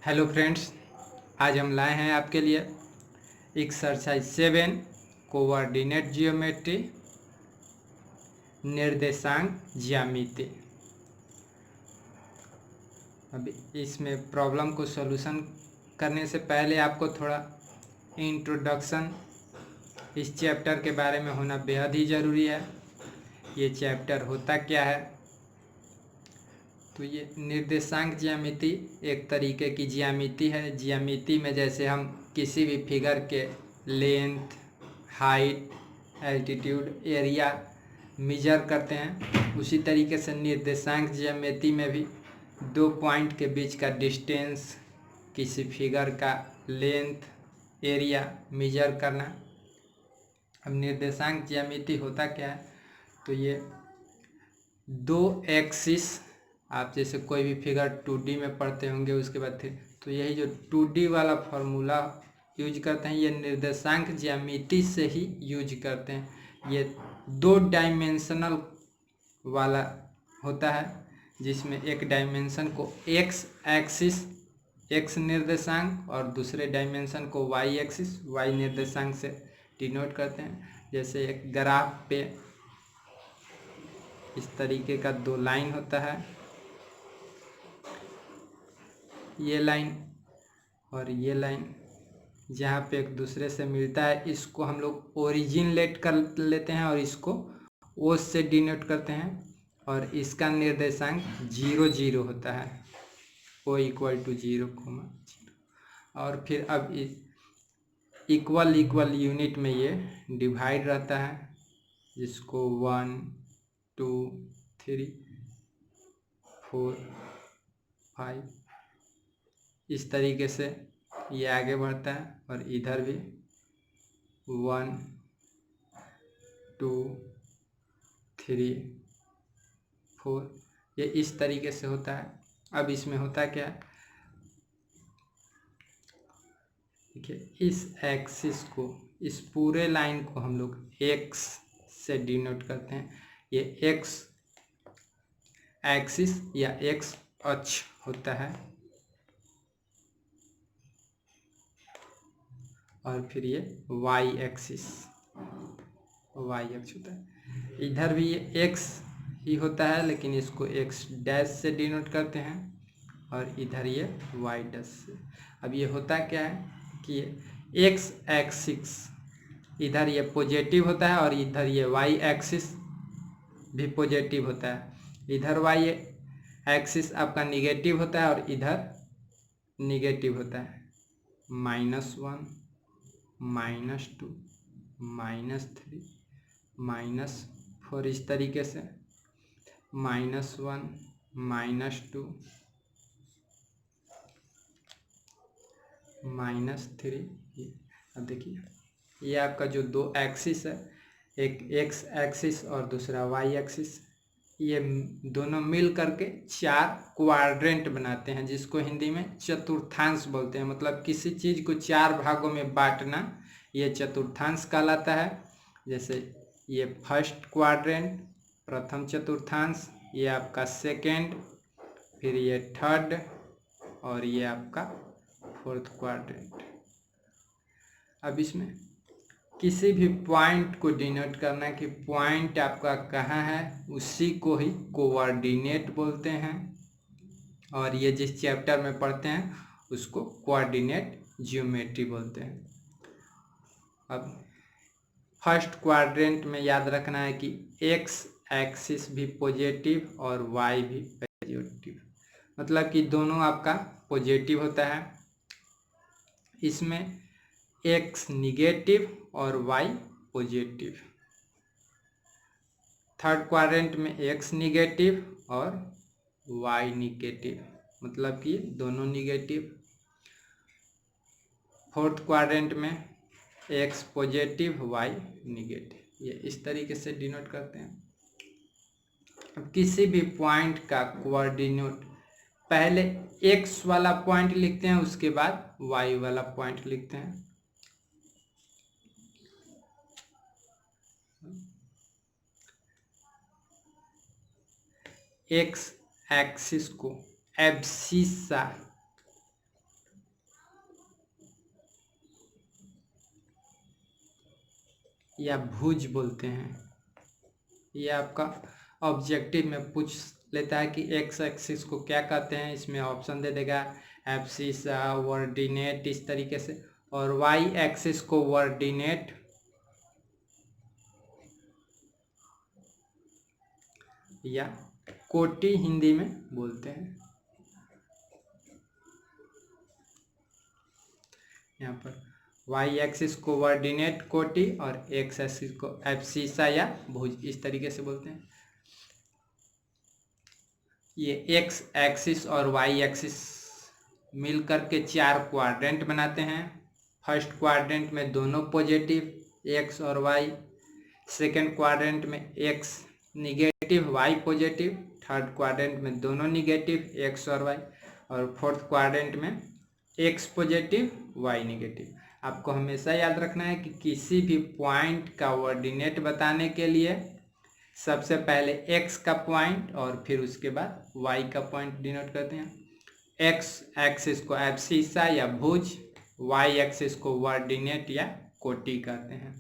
Hello friends, आज हम लाए हैं आपके लिए एक्सरसाइज 7 कोऑर्डिनेट जियोमेट्री निर्देशांक ज्यामिति। अभी इसमें प्रॉब्लम को सॉल्यूशन करने से पहले आपको थोड़ा इंट्रोडक्शन इस चैप्टर के बारे में होना बेहद ही ज़रूरी है। ये चैप्टर होता क्या है? तो ये निर्देशांक ज्यामिति एक तरीके की ज्यामिति है। ज्यामिति में जैसे हम किसी भी फिगर के length, height, altitude, area measure करते हैं, उसी तरीके से निर्देशांक ज्यामिति में भी दो पॉइंट के बीच का डिस्टेंस, किसी फिगर का लेंथ, एरिया मेजर करना। अब निर्देशांक ज्यामिति होता क्या है? तो ये दो एक्सिस, आप जैसे कोई भी फिगर 2D में पढ़ते होंगे, उसके बाद फिर तो यही जो 2D वाला फॉर्मूला यूज करते हैं, ये निर्देशांक ज्यामिति से ही यूज करते हैं। ये 2 डायमेंशनल वाला होता है, जिसमें एक डायमेंशन को एक्स एक्सिस एक्स निर्देशांक और दूसरे डायमेंशन को वाई एक्सिस वाई निर्देशांक से डिनोट करते हैं। जैसे एक ग्राफ पे इस तरीके का दो लाइन होता है, ये लाइन और ये लाइन, जहाँ पे एक दूसरे से मिलता है, इसको हम लोग ओरिजिन लेट कर लेते हैं और इसको ओ से डिनोट करते हैं। और इसका निर्देशांक 0 0 होता है, ओ इक्वल टू 0, 0। और फिर अब इक्वल यूनिट में ये डिवाइड रहता है, जिसको 1 2 3 4 5 इस तरीके से ये आगे बढ़ता है। और इधर भी 1 2 3 4 ये इस तरीके से होता है। अब इसमें होता क्या है, देखिए, इस एक्सिस को, इस पूरे लाइन को हम लोग एक्स से डिनोट करते हैं। ये एक्स एक्सिस या एक्स अक्ष होता है, और फिर ये वाई एक्सिस वाई अक्ष होता है। इधर भी ये एक्स ही होता है, लेकिन इसको एक्स डैश से डिनोट करते हैं, और इधर ये वाई डैश से। अब ये होता क्या है कि एक्स एक्सिस इधर ये पॉजिटिव होता है और इधर ये वाई एक्सिस भी पॉजिटिव होता है। इधर वाई एक्सिस आपका निगेटिव होता है और इधर निगेटिव होता है। -1 -2 -3 -4 इस तरीके से, -1 -2 -3। अब देखिए, ये आपका जो दो एक्सिस है, एक एक्स एक्सिस और दूसरा वाई एक्सिस, ये दोनों मिल करके 4 क्वाड्रेंट बनाते हैं, जिसको हिंदी में चतुर्थांश बोलते हैं। मतलब किसी चीज़ को 4 भागों में बांटना, ये चतुर्थांश कहलाता है। जैसे ये फर्स्ट क्वाड्रेंट, प्रथम चतुर्थांश, ये आपका सेकेंड, फिर ये थर्ड, और ये आपका फोर्थ क्वाड्रेंट। अब इसमें किसी भी पॉइंट को डिनोट करना कि पॉइंट आपका कहाँ है, उसी को ही कोऑर्डिनेट बोलते हैं। और ये जिस चैप्टर में पढ़ते हैं उसको कोऑर्डिनेट जियोमेट्री बोलते हैं। अब फर्स्ट क्वाड्रेंट में याद रखना है कि एक्स एक्सिस भी पॉजिटिव और वाई भी पॉजिटिव, मतलब कि दोनों आपका पॉजिटिव होता है। इसमें एक्स निगेटिव और वाई पॉजिटिव। थर्ड क्वाड्रेंट में एक्स निगेटिव और वाई निगेटिव, मतलब कि दोनों निगेटिव। फोर्थ क्वाड्रेंट में एक्स पॉजिटिव वाई निगेटिव, ये इस तरीके से डिनोट करते हैं। अब किसी भी पॉइंट का कोऑर्डिनेट पहले एक्स वाला पॉइंट लिखते हैं, उसके बाद वाई वाला पॉइंट लिखते हैं। एक्स एक्सिस को एब्सिसा या भुज बोलते हैं। ये आपका ऑब्जेक्टिव में पूछ लेता है कि एक्स एक्सिस को क्या कहते हैं। इसमें ऑप्शन दे देगा एब्सिसा, वर्डिनेट, इस तरीके से। और वाई एक्सिस को वर्डिनेट या कोटि हिंदी में बोलते हैं। यहाँ पर वाई एक्सिस को वर्डिनेट कोटि और एक्स एक्सिस को एब्सिसा या भुज, इस तरीके से बोलते हैं। ये एक्स एक्सिस और वाई एक्सिस मिलकर के 4 क्वाड्रेंट बनाते हैं। फर्स्ट क्वाड्रेंट में दोनों पॉजिटिव एक्स और वाई, सेकेंड क्वाड्रेंट में x negative y positive, third quadrant में दोनों निगेटिव एक्स और वाई, और फोर्थ क्वाड्रेंट में एक्स पॉजिटिव वाई निगेटिव। आपको हमेशा याद रखना है कि किसी भी पॉइंट का कोऑर्डिनेट बताने के लिए सबसे पहले एक्स का पॉइंट और फिर उसके बाद वाई का पॉइंट डिनोट करते हैं। एक्स एक्सिस को एब्सिसा या भुज, वाई एक्सिस को कोऑर्डिनेट या कोटि कहते हैं।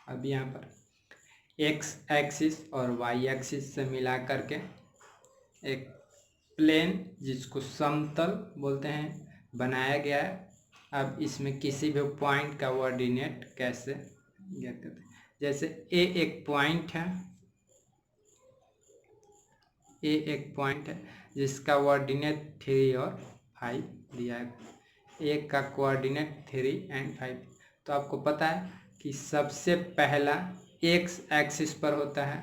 अब यहाँ पर एक्स एक्सिस और वाई एक्सिस से मिला करके एक प्लेन, जिसको समतल बोलते हैं, बनाया गया है। अब इसमें किसी भी पॉइंट का कोऑर्डिनेट कैसे ज्ञात करते हैं। जैसे ए एक पॉइंट है, ए एक पॉइंट है जिसका कोऑर्डिनेट 3 और 5 दिया है। ए का कोऑर्डिनेट 3 और 5। तो आपको पता है कि सबसे पहला एक्स एक्सिस पर होता है।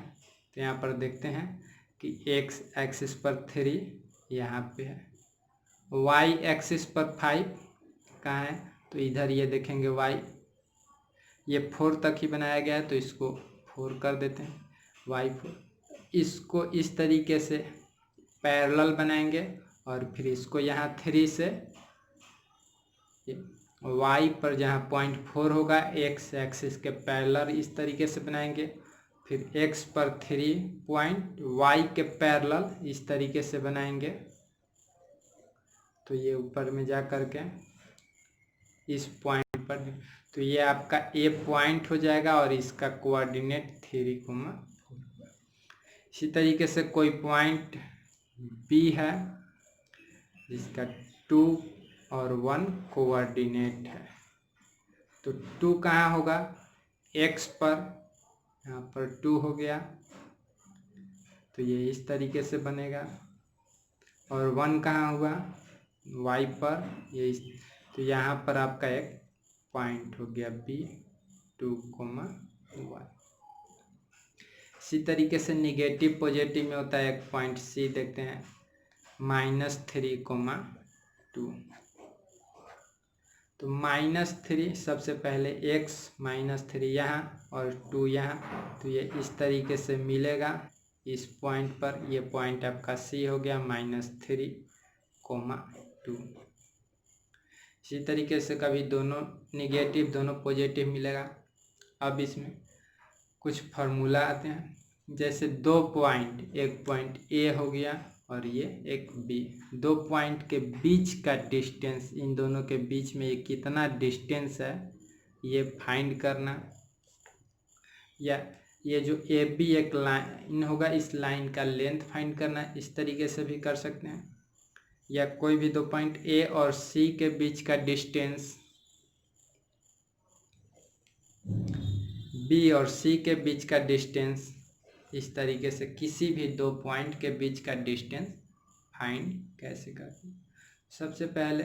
तो यहाँ पर देखते हैं कि एक्स एक्सिस पर 3 यहाँ पे है, वाई एक्सिस पर 5 कहाँ है, तो इधर ये देखेंगे वाई, ये 4 तक ही बनाया गया है तो इसको 4 कर देते हैं, वाई 4। इसको इस तरीके से पैरेलल बनाएंगे और फिर इसको यहाँ 3 से वाई पर जहाँ पॉइंट 4 होगा एक्स एक्सिस के पैरेलल इस तरीके से बनाएंगे। फिर एक्स पर 3 पॉइंट वाई के पैरेलल इस तरीके से बनाएंगे। तो ये ऊपर में जा कर के इस पॉइंट पर, तो ये आपका ए पॉइंट हो जाएगा और इसका कोऑर्डिनेट 3, इसी तरीके से कोई पॉइंट बी है जिसका 2 और 1 कोऑर्डिनेट है। तो 2 कहाँ होगा, एक्स पर, यहाँ पर 2 हो गया तो ये इस तरीके से बनेगा। और 1 कहाँ हुआ, वाई पर, ये तो यहाँ पर आपका एक पॉइंट हो गया बी 2, वाई। इसी तरीके से निगेटिव पॉजिटिव में होता है एक पॉइंट सी, देखते हैं -3, 2। तो -3 सबसे पहले एक्स -3 यहाँ और 2 यहाँ, तो ये इस तरीके से मिलेगा इस पॉइंट पर। ये पॉइंट आपका सी हो गया -3, 2। इसी तरीके से कभी दोनों निगेटिव दोनों पॉजिटिव मिलेगा। अब इसमें कुछ फार्मूला आते हैं, जैसे 2 पॉइंट, एक पॉइंट ए हो गया और ये एक बी, 2 पॉइंट के बीच का डिस्टेंस, इन दोनों के बीच में ये कितना डिस्टेंस है ये फाइंड करना। या ये जो ए बी एक लाइन होगा, इस लाइन का लेंथ फाइंड करना, इस तरीके से भी कर सकते हैं। या कोई भी 2 पॉइंट ए और सी के बीच का डिस्टेंस, बी और सी के बीच का डिस्टेंस, इस तरीके से किसी भी 2 पॉइंट के बीच का डिस्टेंस फाइंड कैसे करते हैं। सबसे पहले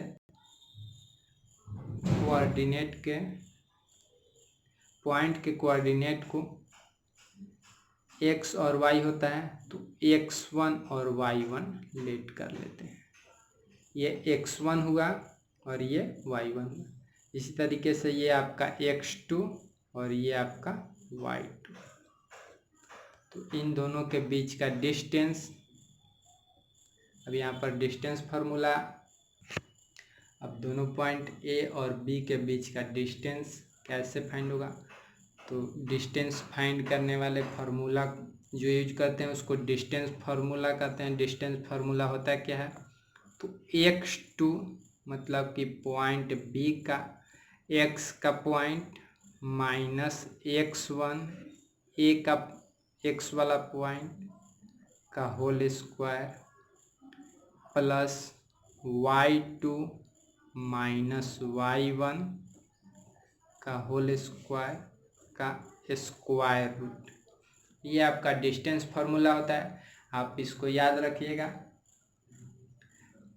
कोऑर्डिनेट के पॉइंट के कोऑर्डिनेट को एक्स और वाई होता है तो x1 और y1 लेट कर लेते हैं। ये x1 हुआ और ये y1 हुआ। इसी तरीके से ये आपका x2 और ये आपका y2। तो इन दोनों के बीच का डिस्टेंस, अब यहाँ पर डिस्टेंस फार्मूला, अब दोनों पॉइंट ए और बी के बीच का डिस्टेंस कैसे फाइंड होगा, तो डिस्टेंस फाइंड करने वाले फार्मूला जो यूज करते हैं उसको डिस्टेंस फार्मूला कहते हैं। डिस्टेंस फार्मूला होता है क्या है, तो x2 मतलब कि पॉइंट बी का एक्स का पॉइंट माइनस x1 ए का एक्स वाला पॉइंट का whole square plus y2 minus y1 का होल स्क्वायर का स्क्वायर रूट। ये आपका डिस्टेंस फार्मूला होता है, आप इसको याद रखिएगा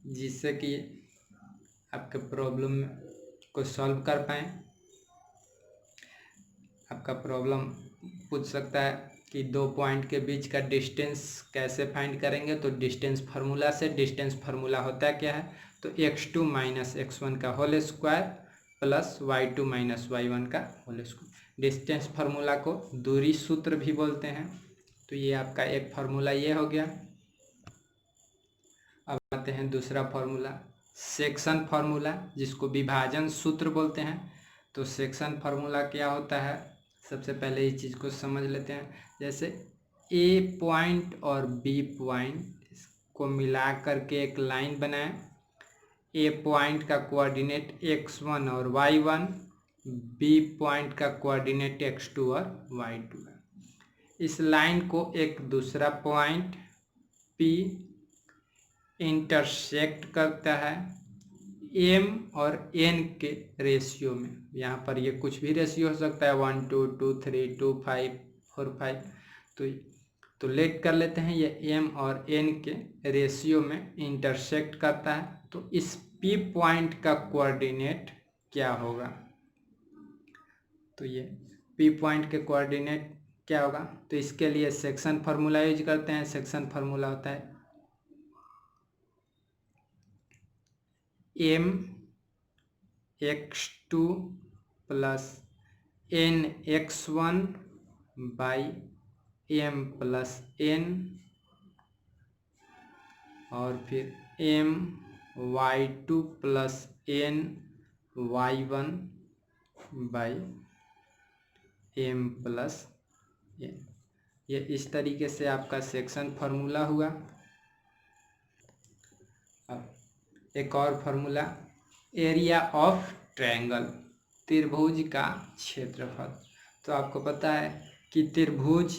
जिससे कि आपके प्रॉब्लम को सॉल्व कर पाएँ। आपका प्रॉब्लम पूछ सकता है कि दो पॉइंट के बीच का डिस्टेंस कैसे फाइंड करेंगे, तो डिस्टेंस फार्मूला से। डिस्टेंस फार्मूला होता है क्या है, तो x2 माइनस x1 का whole square plus y2 minus y1 का होल स्क्वायर। डिस्टेंस फार्मूला को दूरी सूत्र भी बोलते हैं। तो ये आपका एक फार्मूला ये हो गया। अब आते हैं दूसरा फार्मूला, सेक्शन फार्मूला, जिसको विभाजन सूत्र बोलते हैं। तो सेक्शन फार्मूला क्या होता है, सबसे पहले इस चीज़ को समझ लेते हैं। जैसे ए पॉइंट और बी पॉइंट को मिला करके एक लाइन बनाएं। ए पॉइंट का कोऑर्डिनेट x1 और y1, बी पॉइंट का कोऑर्डिनेट x2 और y2 है। इस लाइन को एक दूसरा पॉइंट P इंटरसेक्ट करता है m और n के रेशियो में। यहाँ पर ये कुछ भी रेशियो हो सकता है, 1 2 2 3 2 5 4 5। तो लेट कर लेते हैं, ये m और n के रेशियो में इंटरसेक्ट करता है। तो इस P पॉइंट का कोऑर्डिनेट क्या होगा, तो ये P पॉइंट के कोऑर्डिनेट क्या होगा, तो इसके लिए सेक्शन फार्मूला यूज करते हैं। सेक्शन फार्मूला होता है m x2 plus n x1 by m plus n, और फिर m y2 plus n y1 by m plus n। ये इस तरीके से आपका सेक्शन फार्मूला हुआ। अब एक और फार्मूला, एरिया ऑफ ट्रायंगल, त्रिभुज का क्षेत्रफल। तो आपको पता है कि त्रिभुज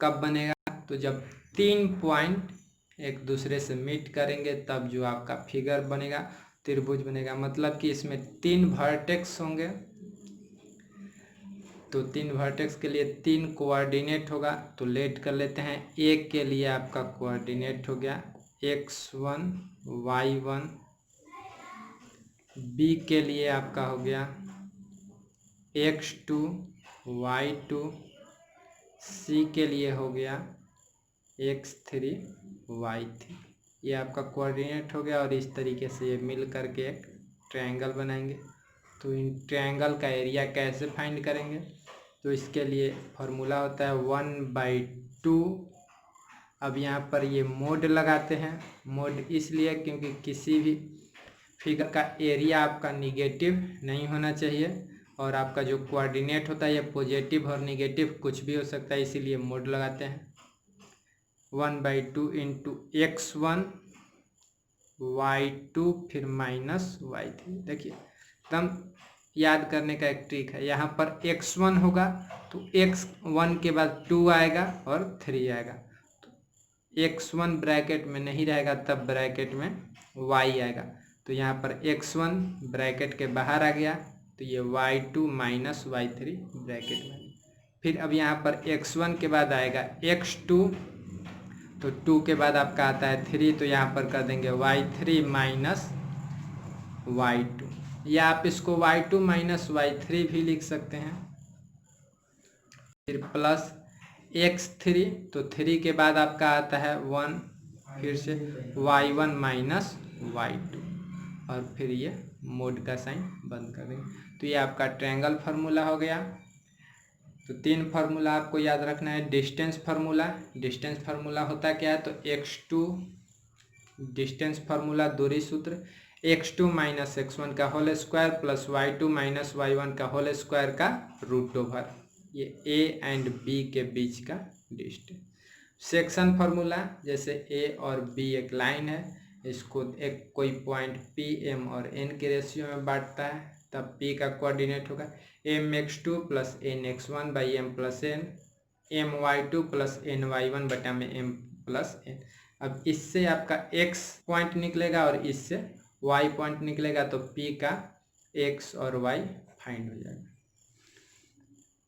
कब बनेगा, तो जब तीन पॉइंट एक दूसरे से मीट करेंगे तब जो आपका फिगर बनेगा, त्रिभुज बनेगा। मतलब कि इसमें तीन वर्टेक्स होंगे, तो तीन वर्टेक्स के लिए तीन कोऑर्डिनेट होगा। तो लेट कर लेते हैं। एक के लिए आपका कोऑर्डिनेट हो गया x1 y1, बी के लिए आपका हो गया x2 y2, सी के लिए हो गया x3 y3। ये आपका कोऑर्डिनेट हो गया और इस तरीके से ये मिल करके एक ट्रायंगल बनाएंगे। तो इन ट्रायंगल का एरिया कैसे फाइंड करेंगे, तो इसके लिए फार्मूला होता है 1/2। अब यहाँ पर ये मोड लगाते हैं। मोड इसलिए क्योंकि किसी भी फिगर का एरिया आपका निगेटिव नहीं होना चाहिए, और आपका जो कोऑर्डिनेट होता है ये पॉजिटिव और निगेटिव कुछ भी हो सकता है, इसीलिए मोड लगाते हैं। 1/2 इंटू x1 y2 फिर माइनस y3। देखिए एकदम याद करने का एक ट्रिक है। यहाँ पर x1 होगा तो x1 के बाद 2 आएगा और 3 आएगा। तो x1 ब्रैकेट में नहीं रहेगा, तब ब्रैकेट में y आएगा। तो यहाँ पर x1 ब्रैकेट के बाहर आ गया, तो ये y2 माइनस y3 ब्रैकेट में। फिर अब यहाँ पर x1 के बाद आएगा x2, तो 2 के बाद आपका आता है 3, तो यहाँ पर कर देंगे y3 माइनस y2, या आप इसको y2 माइनस y3 भी लिख सकते हैं। फिर प्लस x3, तो 3 के बाद आपका आता है 1, फिर से y1 माइनस y2, और फिर ये मोड का साइन बंद कर देंगे। तो ये आपका ट्रायंगल फार्मूला हो गया। तो तीन फार्मूला आपको याद रखना है। डिस्टेंस फार्मूला, डिस्टेंस फार्मूला होता क्या है, तो x2 डिस्टेंस फार्मूला दूरी सूत्र, x2 माइनस x1 का whole square plus y2 minus y1 का होल स्क्वायर का रूट ओवर, ये a एंड b के बीच का डिस्टेंस। सेक्शन फार्मूला, जैसे a और b एक लाइन है, इसको एक कोई पॉइंट पी एम और एन के रेशियो में बांटता है, तब पी का कोऑर्डिनेट होगा mx2 plus nx1 by M plus N, my2 plus ny1 बटा में m प्लस एन। अब इससे आपका x पॉइंट निकलेगा और इससे y पॉइंट निकलेगा, तो p का x और y फाइंड हो जाएगा।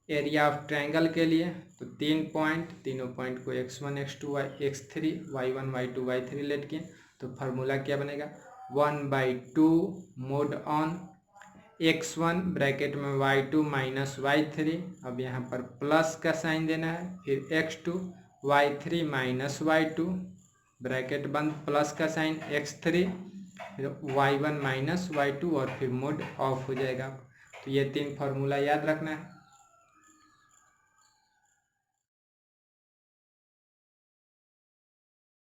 एरिया ऑफ ट्रायंगल के लिए तो तीनों पॉइंट को x1 x2 x3 y1 y2 y3 late किए, तो फार्मूला क्या बनेगा 1/2 मोड ऑन x1 ब्रैकेट में y2 माइनस y3, अब यहाँ पर प्लस का साइन देना है, फिर x2 y3 minus y2 bracket बंद प्लस का साइन x3, फिर y1 माइनस y2 और फिर मोड ऑफ हो जाएगा। तो ये 3 फार्मूला याद रखना है।